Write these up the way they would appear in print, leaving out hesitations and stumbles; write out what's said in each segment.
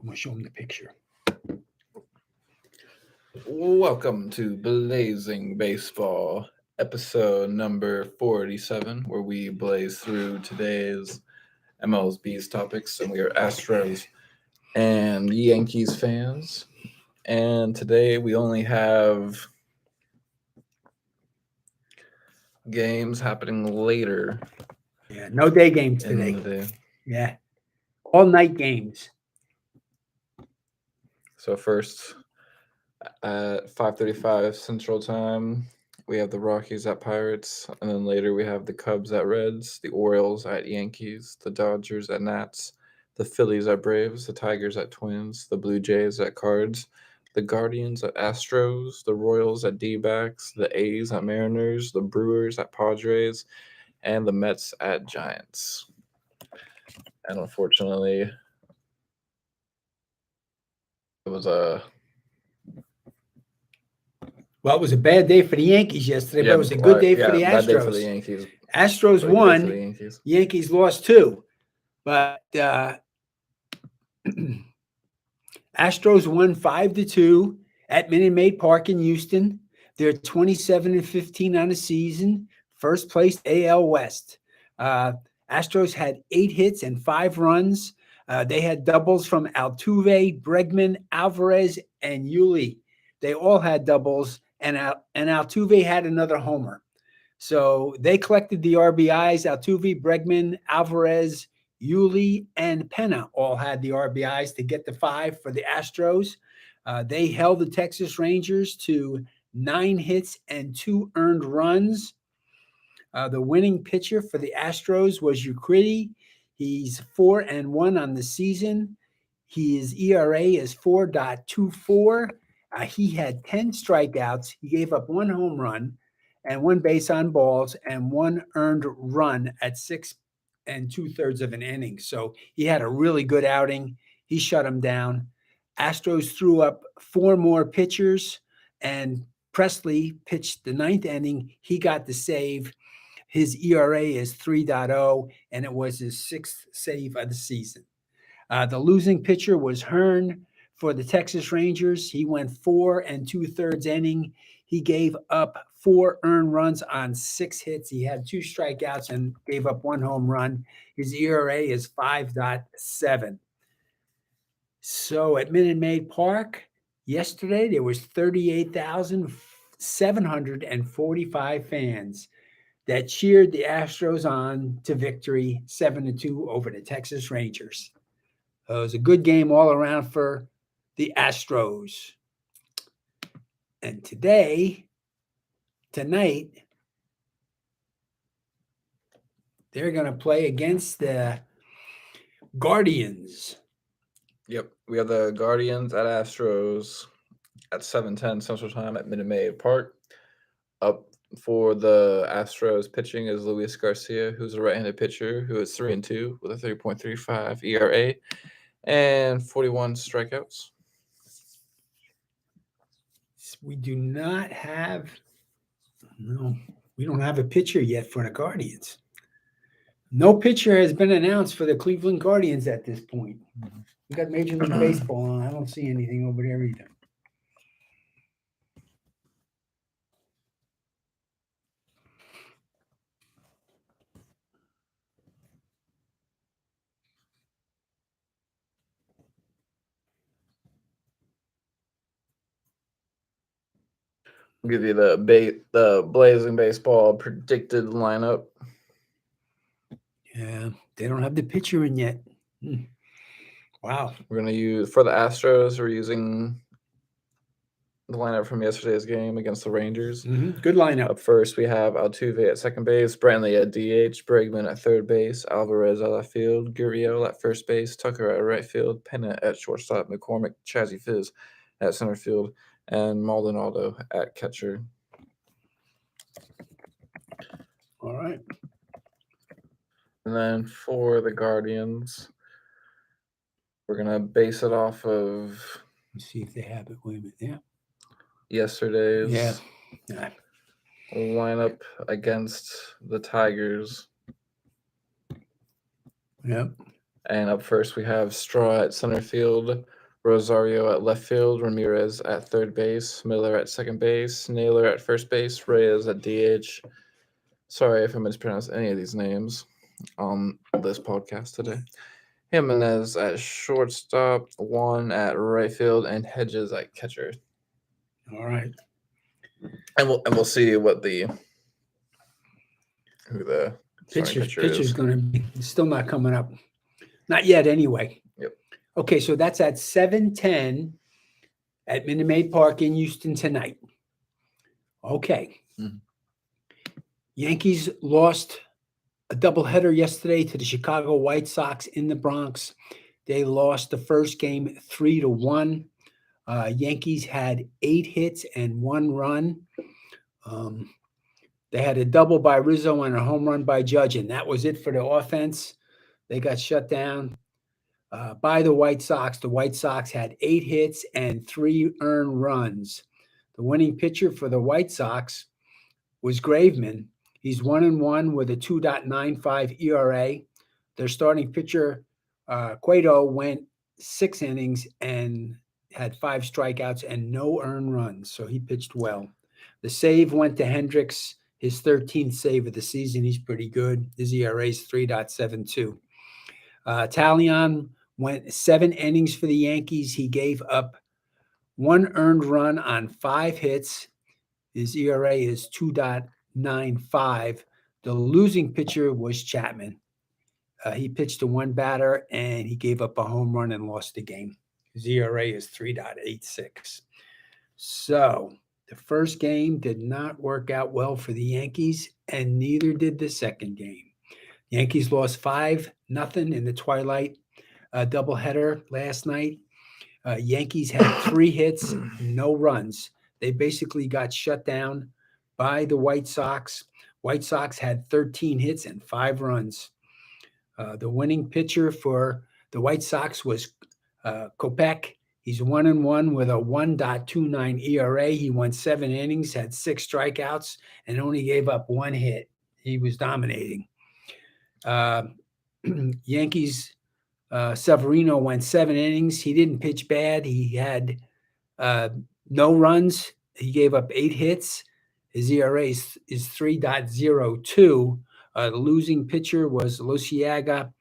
I'm gonna show him the picture. Welcome to Blazing Baseball, episode number 47, where we blaze through today's MLB's topics, and we are Astros and Yankees fans. And today we only have games happening later Yeah, no day games in today. the day. Yeah, all night games. So first, at 5:35 Central Time, we have the Rockies at Pirates, and then later we have the Cubs at Reds, the Orioles at Yankees, the Dodgers at Nats, the Phillies at Braves, the Tigers at Twins, the Blue Jays at Cards, the Guardians at Astros, the Royals at D-backs, the A's at Mariners, the Brewers at Padres, and the Mets at Giants. And unfortunately, it was a Well, it was a bad day for the Yankees yesterday, but it was a good day for the bad day for the Astros. Yankees. Astros But a good day for the won. Yankees. Yankees lost 2. But Astros won 5-2 at Minute Maid Park in Houston. They're 27-15 on the season. First place AL West. Astros had 8 hits and 5 runs. They had doubles from Altuve, Bregman, Alvarez, and Yuli. They all had doubles, and Altuve had another homer. So they collected the RBIs. Altuve, Bregman, Alvarez, Yuli, and Penna all had the RBIs to get the 5 for the Astros. They held the Texas Rangers to 9 hits and 2 earned runs. The winning pitcher for the Astros was Urquidy. He's 4-1 on the season. His ERA is 4.24. He had 10 strikeouts. He gave up 1 home run and 1 base on balls and 1 earned run at 6 2/3 of an inning. So he had a really good outing. He shut him down. Astros threw up 4 more pitchers, and Presley pitched the 9th inning. He got the save. His ERA is 3.0, and it was his 6th save of the season. The losing pitcher was Hearn for the Texas Rangers. He went 4 2/3 inning. He gave up 4 earned runs on 6 hits. He had 2 strikeouts and gave up 1 home run. His ERA is 5.7. So at Minute Maid Park yesterday, there was 38,745 fans that cheered the Astros on to victory 7-2 over the Texas Rangers. It was a good game all around for the Astros. And tonight, they're going to play against the Guardians. Yep, we have the Guardians at Astros at 7:10 Central Time at Minute Maid Park. Up for the Astros pitching is Luis Garcia, who's a right-handed pitcher who is 3-2 with a 3.35 ERA and 41 strikeouts. We don't have a pitcher yet for the Guardians. No pitcher has been announced for the Cleveland Guardians at this point. We got Major League Baseball on. I don't see anything over there either. I'll give you the Blazing Baseball predicted lineup. Yeah, they don't have the pitcher in yet. Wow. We're going to use, for the Astros, we're using the lineup from yesterday's game against the Rangers. Good lineup. Up first, we have Altuve at second base, Brantley at DH, Bregman at third base, Alvarez at left field, Gurriel at first base, Tucker at right field, Pena at shortstop, McCormick, Chazzy Fizz at center field, and Maldonado at catcher. All right. And then for the Guardians, we're going to base it off of Let's see if they have it. Wait a minute. Yeah. Yesterday's Yeah. lineup against the Tigers. Yep. And up first, we have Straw at center field, Rosario at left field, Ramirez at third base, Miller at second base, Naylor at first base, Reyes at DH. Sorry if I mispronounced any of these names on this podcast today. Jimenez at shortstop, Juan at right field, and Hedges at catcher. All right. And we'll see what who the starting pitcher Pitcher's is. going to be still not coming up. Not yet, anyway. Yep. Okay, so that's at 7:10 at Minute Maid Park in Houston tonight. Okay. Mhm. Yankees lost a doubleheader yesterday to the Chicago White Sox in the Bronx. They lost the first game 3-1. Yankees had 8 hits and 1 run. They had a double by Rizzo and a home run by Judge, and that was it for the offense. They got shut down by the White Sox. The White Sox had 8 hits and 3 earned runs. The winning pitcher for the White Sox was Graveman. He's 1-1 with a 2.95 ERA. Their starting pitcher, Cueto, went 6 innings and had 5 strikeouts and no earned runs, so he pitched well. The save went to Hendricks, his 13th save of the season. He's pretty good. His ERA is 3.72. Talion went 7 innings for the Yankees. He gave up 1 earned run on 5 hits. His ERA is 2.95. The losing pitcher was Chapman. He pitched to 1 batter, and he gave up a home run and lost the game. His ERA is 3.86. So the first game did not work out well for the Yankees, and neither did the second game. Yankees lost 5-0 in the twilight doubleheader last night. Yankees had 3 hits, no runs. They basically got shut down by the White Sox. White Sox had 13 hits and 5 runs. The winning pitcher for the White Sox was Kopech. He's 1-1 with a 1.29 ERA. He went 7 innings, had 6 strikeouts, and only gave up 1 hit. He was dominating. Yankees, Severino went 7 innings. He didn't pitch bad. He had no runs. He gave up 8 hits. His ERA is 3.02. The losing pitcher was Luciaga.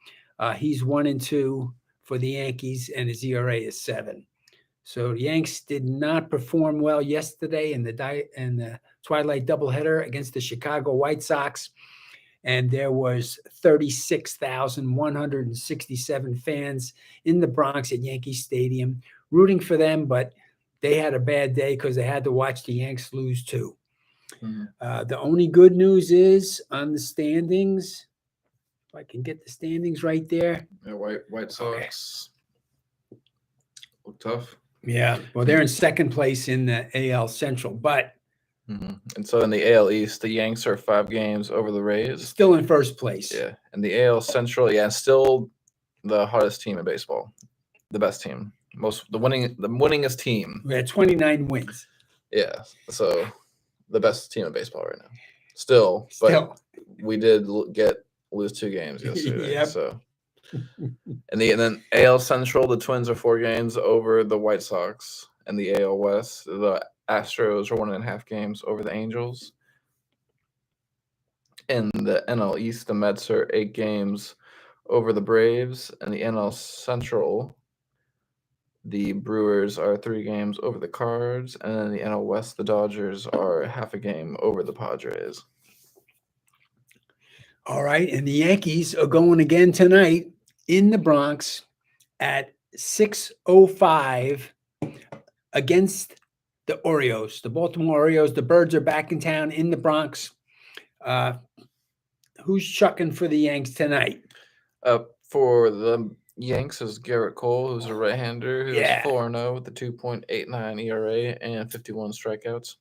He's 1-2 for the Yankees, and his ERA is 7. So the Yanks did not perform well yesterday in the twilight doubleheader against the Chicago White Sox. And there was 36,167 fans in the Bronx at Yankee Stadium rooting for them, but they had a bad day because they had to watch the Yanks lose too. Mhm. The only good news is on the standings. If I can get the standings right there. Yeah, White Sox look tough. Yeah, well, they're in second place in the AL Central, but And so in the AL East, the Yanks are 5 games over the Rays. still in first place. Yeah, and the AL Central, still the hottest team in baseball, the best team, the winningest team. We had 29 wins. Yeah, so the best team in baseball right now. Still. We did lose 2 games yesterday. Yep. So, and then AL Central, the Twins are 4 games over the White Sox, and the AL West, the Astros are 1.5 games over the Angels. In the NL East, the Mets are 8 games over the Braves, and the NL Central, the Brewers are 3 games over the Cards, and in the NL West, the Dodgers are half a game over the Padres. All right, and the Yankees are going again tonight in the Bronx at 6:05 against the Orioles, the Baltimore Orioles. The Birds are back in town in the Bronx. Who's chucking for the Yanks tonight? For the Yanks is Garrett Cole, who's a right-hander, who's 4-0 with a 2.89 ERA and 51 strikeouts.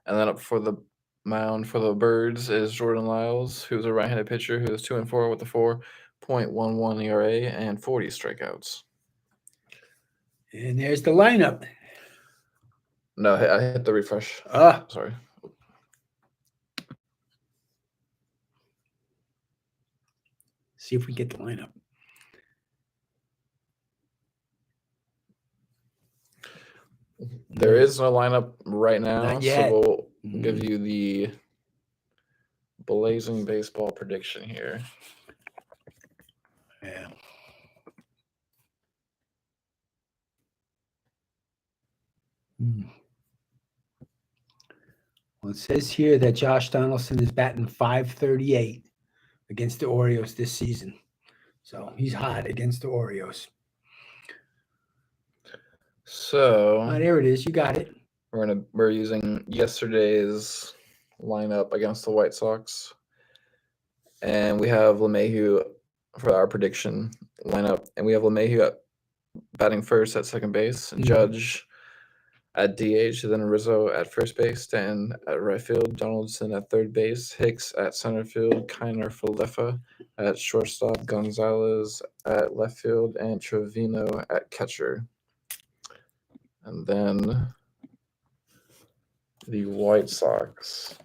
And then up for the mound for the Birds is Jordan Lyles, who's a right-handed pitcher who is 2-4 with a 4.11 ERA and 40 strikeouts. And there's the lineup. No, I hit the refresh. Sorry. See if we get the lineup. There is no lineup right now, Not so yet. we'll give you the blazing baseball prediction here. Yeah. Well, it says here that Josh Donaldson is batting .538 against the Orioles this season. So he's hot against the Orioles. So there it is. You got it. we're using yesterday's lineup against the White Sox, and we have LeMahieu for our prediction lineup, and we have LeMahieu batting first at second base, and Judge at DH, then Rizzo at first base, Stanton at right field, Donaldson at third base, Hicks at center field, Kiner Falefa at shortstop, Gonzalez at left field, and Trevino at catcher. And then the White Sox.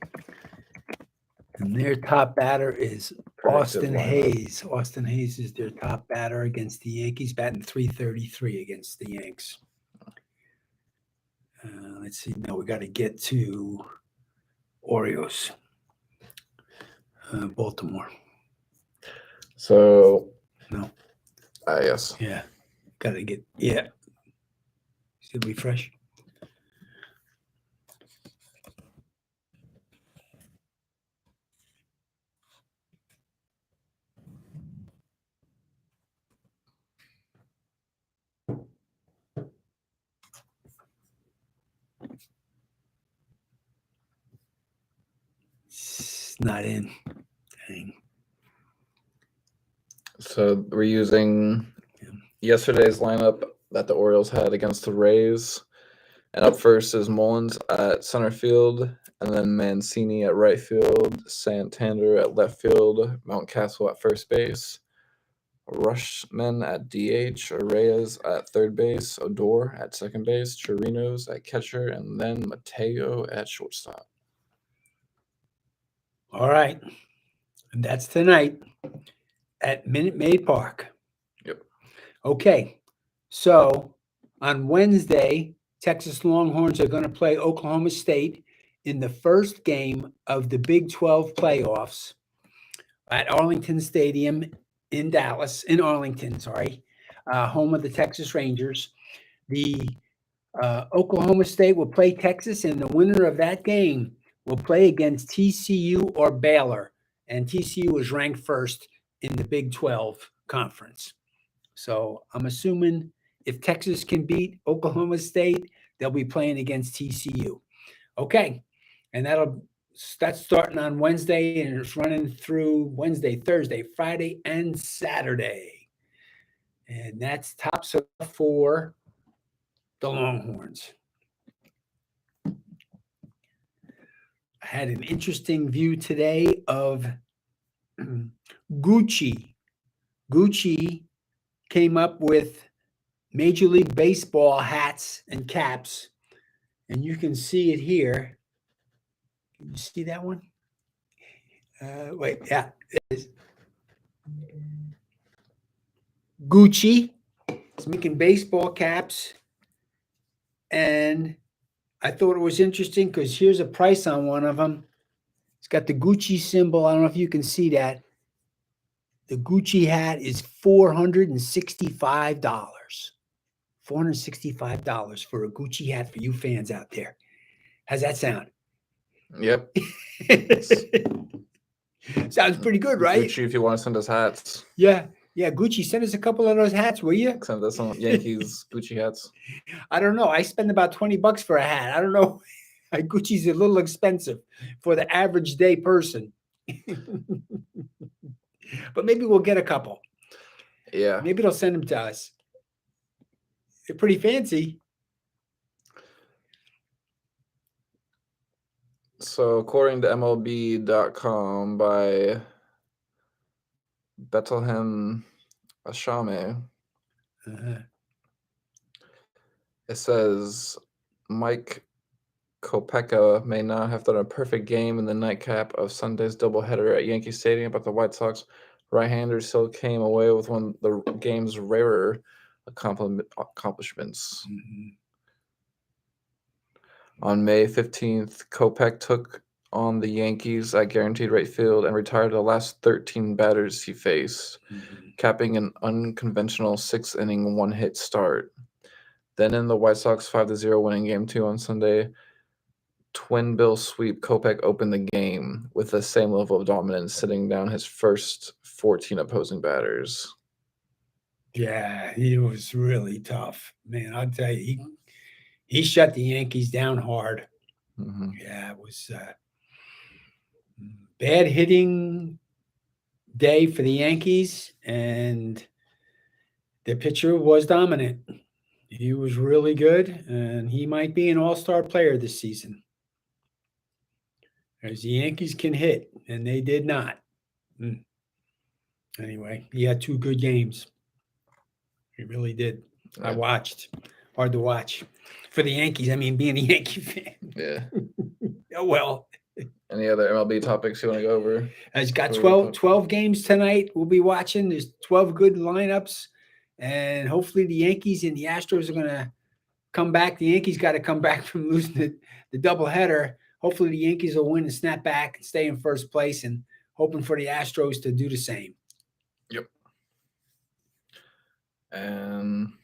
And their top batter is Predicted Austin lineup. Hayes. Austin Hayes is their top batter against the Yankees, batting .333 against the Yanks. Let's see. Now we got to get to Orioles, Baltimore. So, No. Yes. Yeah. Got to get, yeah. Should refresh. It's not in. Dang. So we're using yesterday's lineup that the Orioles had against the Rays. And up first is Mullins at center field, and then Mancini at right field, Santander at left field, Mountcastle at first base, Rushman at DH, Reyes at third base, Odor at second base, Chirinos at catcher, and then Mateo at shortstop. All right. And that's tonight at Minute Maid Park. Yep. Okay. So on Wednesday, Texas Longhorns are going to play Oklahoma State in the first game of the Big 12 playoffs at Arlington Stadium in Arlington, home of the Texas Rangers. The Oklahoma State will play Texas, and the winner of that game will play against TCU or Baylor. And TCU is ranked first in the Big 12 conference. So I'm assuming if Texas can beat Oklahoma State, they'll be playing against TCU. Okay. And that's starting on Wednesday, and it's running through Wednesday, Thursday, Friday, and Saturday. And that's tops up for the Longhorns. I had an interesting view today of Gucci. Gucci came up with Major League Baseball hats and caps, and you can see it here. Can you see that one? Wait, yeah, it is. Gucci is making baseball caps, and I thought it was interesting because here's a price on one of them. It's got the Gucci symbol. I don't know if you can see that. The Gucci hat is $465. $465 for a Gucci hat for you fans out there. How's that sound? Yep. Sounds pretty good, right? Gucci, if you want to send us hats. Yeah. Gucci, send us a couple of those hats, will you? Send us some Yankees Gucci hats. I don't know. I spend about $20 for a hat. I don't know. Gucci's a little expensive for the average day person. But maybe we'll get a couple. Yeah. Maybe they'll send them to us. They're pretty fancy. So according to MLB.com by Bethlehem Ashame, it says Mike Kopeka may not have done a perfect game in the nightcap of Sunday's doubleheader at Yankee Stadium, but the White Sox right-hander still came away with one of the game's rarer accomplishments. On May 15th, Kopech took on the Yankees at guaranteed right field and retired the last 13 batters he faced, capping an unconventional 6-inning one-hit start. Then in the White Sox 5-0 winning Game 2 on Sunday, twin bill sweep, Kopech opened the game with the same level of dominance, sitting down his first 14 opposing batters. Yeah, he was really tough, man. I'll tell you, he shut the Yankees down hard. Mm-hmm. Yeah, it was bad hitting day for the Yankees, and the pitcher was dominant. He was really good, and he might be an all-star player this season. As the Yankees can hit, and they did not. Anyway, he had 2 good games. He really did. I watched. Hard to watch. For the Yankees, I mean, being a Yankee fan. Yeah. Oh, well. Any other MLB topics you want to go over? It's got 12 games tonight. We'll be watching. There's 12 good lineups. And hopefully the Yankees and the Astros are going to come back. The Yankees got to come back from losing the doubleheader. Hopefully the Yankees will win and snap back and stay in first place, and hoping for the Astros to do the same. Yep. And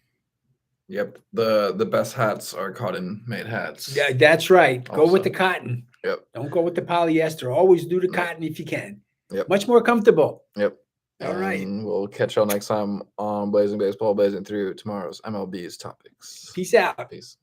yep, the best hats are cotton-made hats. Yeah, that's right. Go Also. with the cotton. Yep. Don't go with the polyester. Always do the cotton if you can. Yep. Much more comfortable. Yep. All right. We'll catch y'all next time on Blazing Baseball, blazing through tomorrow's MLB's topics. Peace out. Peace.